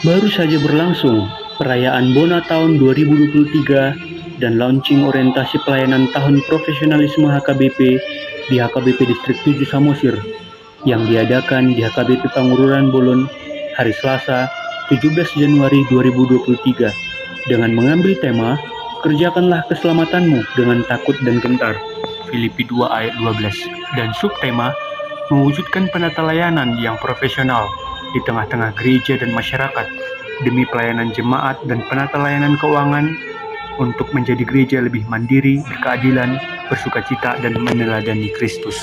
Baru saja berlangsung perayaan Bona tahun 2023 dan launching orientasi pelayanan tahun profesionalisme HKBP di HKBP Distrik 7 Samosir yang diadakan di HKBP Pangururan Bolon hari Selasa 17 Januari 2023 dengan mengambil tema Kerjakanlah keselamatanmu dengan takut dan gentar Filipi 2 ayat 12 dan subtema mewujudkan penata layanan yang profesional di tengah-tengah gereja dan masyarakat demi pelayanan jemaat dan penata layanan keuangan untuk menjadi gereja lebih mandiri, berkeadilan, bersukacita, dan meneladani Kristus.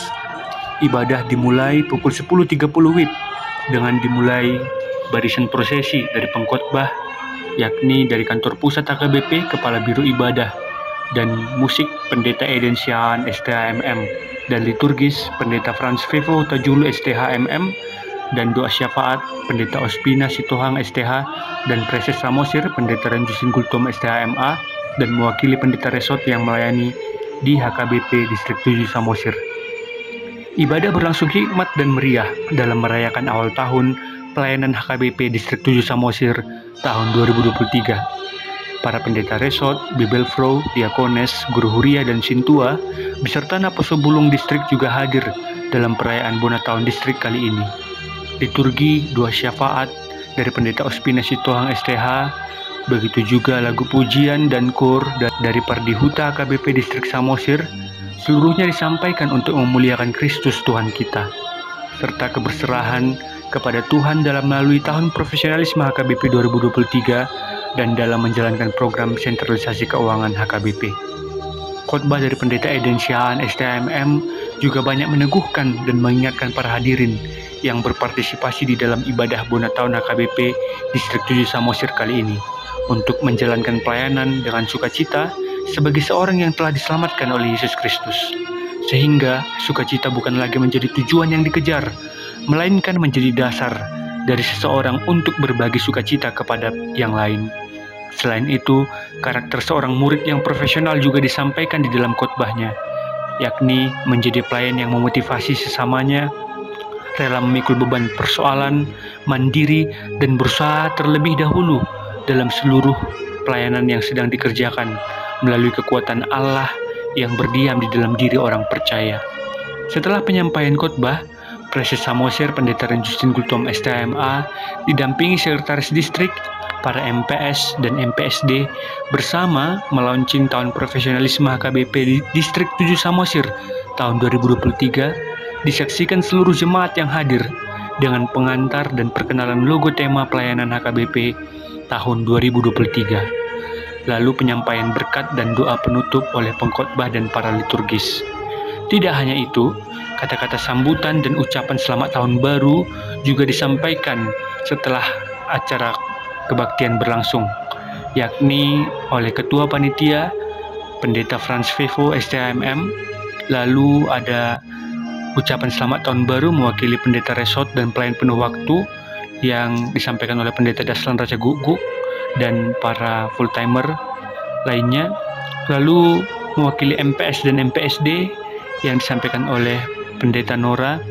Ibadah dimulai pukul 10.30 WIB dengan dimulai barisan prosesi dari pengkhotbah, yakni dari kantor pusat HKBP, Kepala Biro Ibadah, dan musik Pendeta Eden Siahaan STHMM, dan liturgis Pendeta Frans Vevo Tajulu STHMM, dan doa syafaat Pendeta Ospina Sitohang STH, dan Preses Samosir Pendeta Ranjusin Gultom STHMA, dan mewakili Pendeta Resort yang melayani di HKBP Distrik 7 Samosir. Ibadah berlangsung hikmat dan meriah dalam merayakan awal tahun pelayanan HKBP Distrik 7 Samosir tahun 2023. Para pendeta resort, Bibelfro, Diakones, Guru Huria, dan Sintua, beserta Naposo Bulung Distrik juga hadir dalam perayaan Bona Tahun Distrik kali ini. Liturgi, doa syafaat dari Pendeta Ospina Sitohang STH, begitu juga lagu pujian dan kor dari Pardihuta HKBP Distrik Samosir, seluruhnya disampaikan untuk memuliakan Kristus Tuhan kita, serta keberserahan kepada Tuhan dalam melalui tahun profesionalisme HKBP 2023 dan dalam menjalankan program sentralisasi keuangan HKBP. Khotbah dari Pendeta Eden Siahaan STHMM juga banyak meneguhkan dan mengingatkan para hadirin yang berpartisipasi di dalam ibadah Bona Tahun HKBP Distrik 7 Samosir kali ini untuk menjalankan pelayanan dengan sukacita sebagai seorang yang telah diselamatkan oleh Yesus Kristus, sehingga sukacita bukan lagi menjadi tujuan yang dikejar, melainkan menjadi dasar dari seseorang untuk berbagi sukacita kepada yang lain. Selain itu, karakter seorang murid yang profesional juga disampaikan di dalam khotbahnya, yakni menjadi pelayan yang memotivasi sesamanya, rela memikul beban persoalan, mandiri, dan berusaha terlebih dahulu dalam seluruh pelayanan yang sedang dikerjakan melalui kekuatan Allah yang berdiam di dalam diri orang percaya. Setelah penyampaian khotbah, Preses Samosir Pendeta Ranjusin Gultom STHMA didampingi Sekretaris Distrik, para MPS dan MPSD bersama melaunching tahun profesionalisme HKBP di Distrik 7 Samosir tahun 2023, disaksikan seluruh jemaat yang hadir dengan pengantar dan perkenalan logo tema pelayanan HKBP tahun 2023. Lalu penyampaian berkat dan doa penutup oleh pengkhotbah dan para liturgis. Tidak hanya itu, kata-kata sambutan dan ucapan selamat tahun baru juga disampaikan setelah acara kebaktian berlangsung, yakni oleh Ketua Panitia Pendeta Frans Vevo STHMM. Lalu ada ucapan selamat tahun baru mewakili Pendeta Resort dan pelayan penuh waktu yang disampaikan oleh Pendeta Daslan Raja Guguk dan para full-timer lainnya. Lalu mewakili MPS dan MPSD yang disampaikan oleh Pendeta Nora.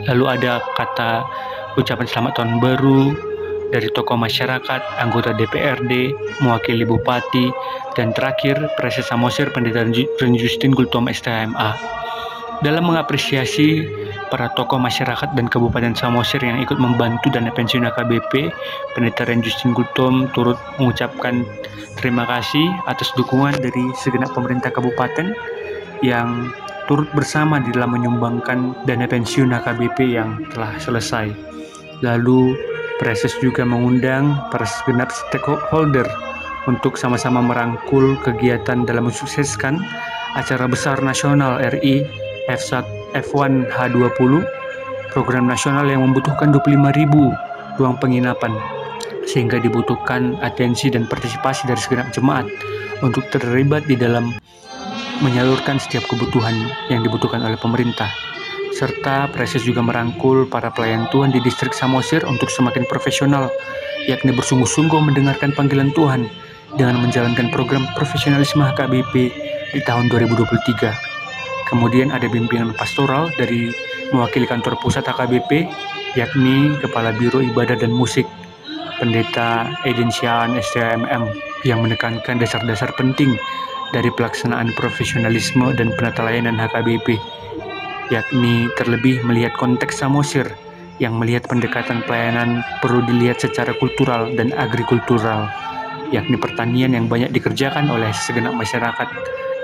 Lalu ada kata ucapan selamat tahun baru dari tokoh masyarakat, anggota DPRD, mewakili Bupati, dan terakhir Preses Samosir Pendeta Ranjusin Gultom STHMA. Dalam mengapresiasi para tokoh masyarakat dan Kabupaten Samosir yang ikut membantu dana pensiun HKBP, Pendeta Ranjusin Gultom turut mengucapkan terima kasih atas dukungan dari segenap pemerintah kabupaten yang turut bersama di dalam menyumbangkan dana pensiun HKBP yang telah selesai. Lalu Preses juga mengundang para segenap stakeholder untuk sama-sama merangkul kegiatan dalam mensukseskan acara besar nasional RI F1 H20, program nasional yang membutuhkan 25.000 ruang penginapan, sehingga dibutuhkan atensi dan partisipasi dari segenap jemaat untuk terlibat di dalam menyalurkan setiap kebutuhan yang dibutuhkan oleh pemerintah. Serta Preses juga merangkul para pelayan Tuhan di Distrik Samosir untuk semakin profesional, yakni bersungguh-sungguh mendengarkan panggilan Tuhan dengan menjalankan program profesionalisme HKBP di tahun 2023. Kemudian ada bimbingan pastoral dari mewakili kantor pusat HKBP, yakni Kepala Biro Ibadah dan Musik, Pendeta Eden Siaan STMM yang menekankan dasar-dasar penting dari pelaksanaan profesionalisme dan penata layanan HKBP, yakni terlebih melihat konteks Samosir yang melihat pendekatan pelayanan perlu dilihat secara kultural dan agrikultural, yakni pertanian yang banyak dikerjakan oleh segenap masyarakat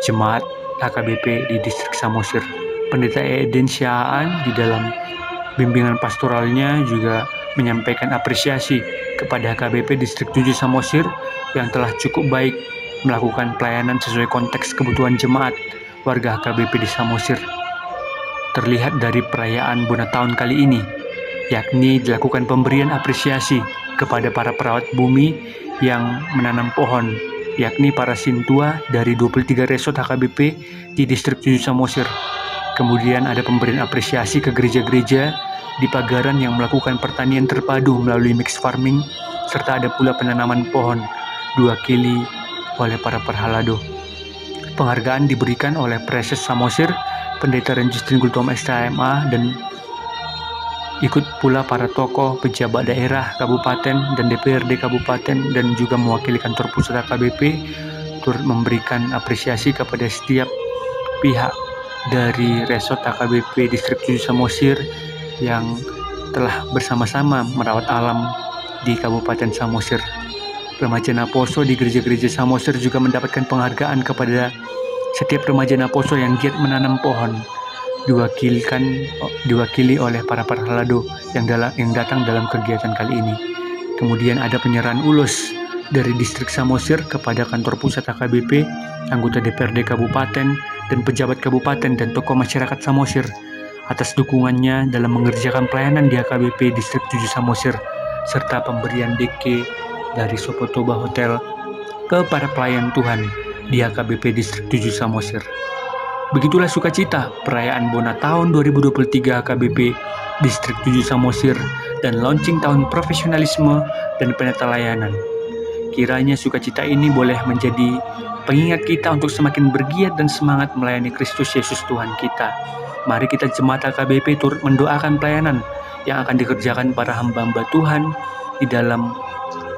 jemaat HKBP di distrik Samosir. Pendeta Eden Siaan di dalam bimbingan pastoralnya juga menyampaikan apresiasi kepada HKBP Distrik 7 Samosir yang telah cukup baik melakukan pelayanan sesuai konteks kebutuhan jemaat warga HKBP di Samosir. Terlihat dari perayaan Bona Tahun kali ini, yakni dilakukan pemberian apresiasi kepada para perawat bumi yang menanam pohon, yakni para sintua dari 23 resort HKBP di Distrik 7 Samosir. Kemudian ada pemberian apresiasi ke gereja-gereja di Pagaran yang melakukan pertanian terpadu melalui mix farming, serta ada pula penanaman pohon 2 kili oleh para perhalado. Penghargaan diberikan oleh Preses Samosir, Pendeta Renjustin Gultom STMA, dan ikut pula para tokoh, pejabat daerah, kabupaten, dan DPRD kabupaten, dan juga mewakili kantor pusat HKBP turut memberikan apresiasi kepada setiap pihak dari resort HKBP Distrik 7 Samosir yang telah bersama-sama merawat alam di Kabupaten Samosir. Remaja Naposo di gereja-gereja Samosir juga mendapatkan penghargaan kepada setiap remaja Naposo yang giat menanam pohon, diwakili oleh para parhalado yang datang dalam kegiatan kali ini. Kemudian ada penyerahan ulos dari distrik Samosir kepada kantor pusat HKBP, anggota DPRD Kabupaten, dan pejabat kabupaten dan tokoh masyarakat Samosir atas dukungannya dalam mengerjakan pelayanan di HKBP Distrik 7 Samosir, serta pemberian DK dari Sopotoba Hotel ke para pelayan Tuhan di HKBP Distrik 7 Samosir. Begitulah sukacita perayaan Bona Tahun 2023 HKBP Distrik 7 Samosir dan launching tahun profesionalisme dan penata layanan. Kiranya sukacita ini boleh menjadi pengingat kita untuk semakin bergiat dan semangat melayani Kristus Yesus Tuhan kita. Mari kita jemaat HKBP turut mendoakan pelayanan yang akan dikerjakan para hamba-hamba Tuhan di dalam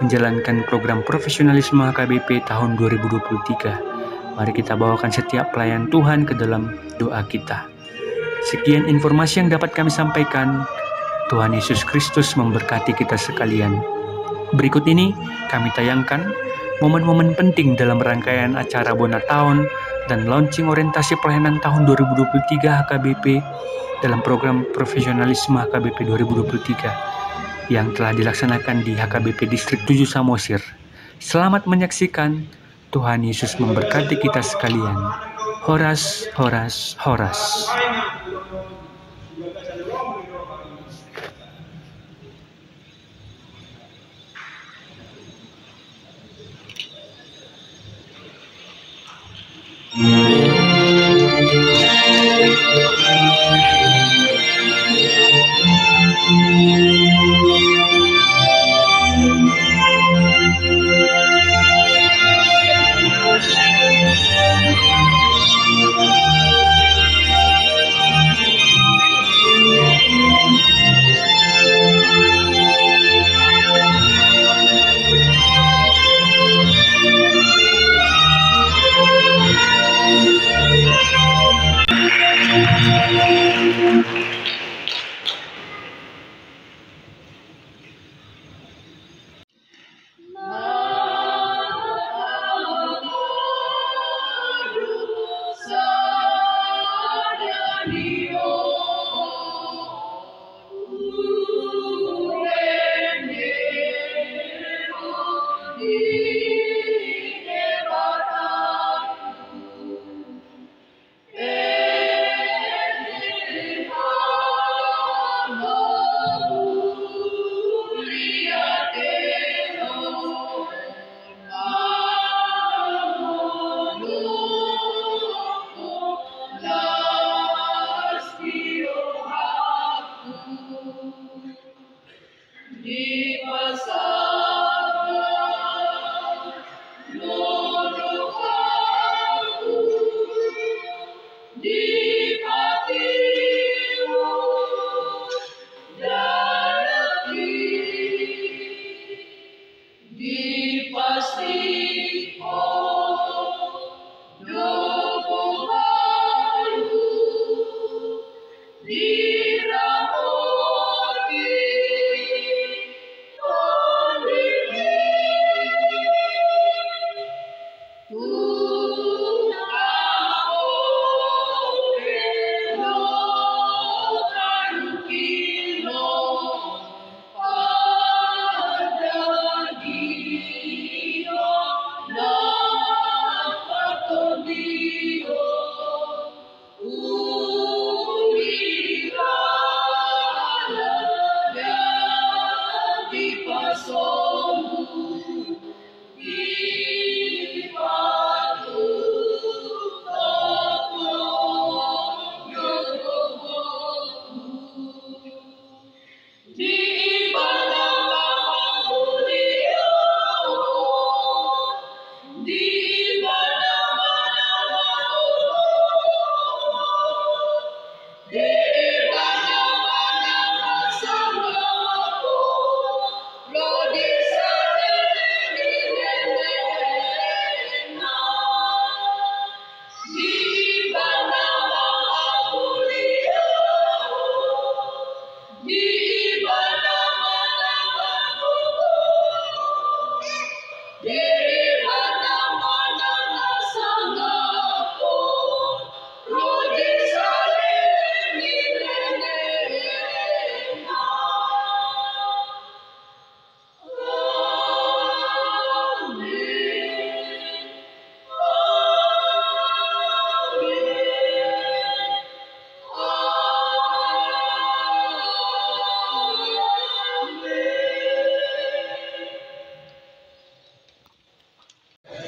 menjalankan program profesionalisme HKBP tahun 2023. Mari kita bawakan setiap pelayan Tuhan ke dalam doa kita. Sekian informasi yang dapat kami sampaikan. Tuhan Yesus Kristus memberkati kita sekalian. Berikut ini kami tayangkan momen-momen penting dalam rangkaian acara Bona Tahun dan launching orientasi pelayanan tahun 2023 HKBP dalam program profesionalisme HKBP 2023 yang telah dilaksanakan di HKBP Distrik 7 Samosir. Selamat menyaksikan. Tuhan Yesus memberkati kita sekalian. Horas, horas, horas.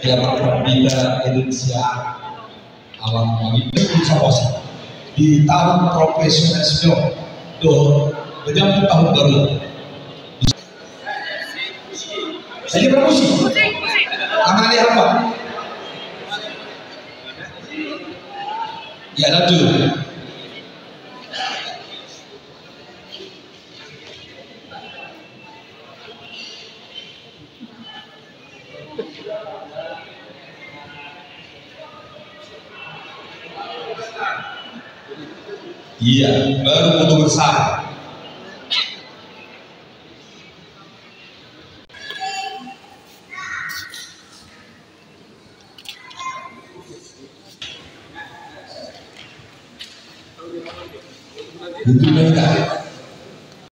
yang berbeda Indonesia alam kami bersama di tahun profesionalisme menyambut tahun baru. Saya bermusik. Amali apa? Ya lanjut. Iya, baru foto bersama. Itu mereka.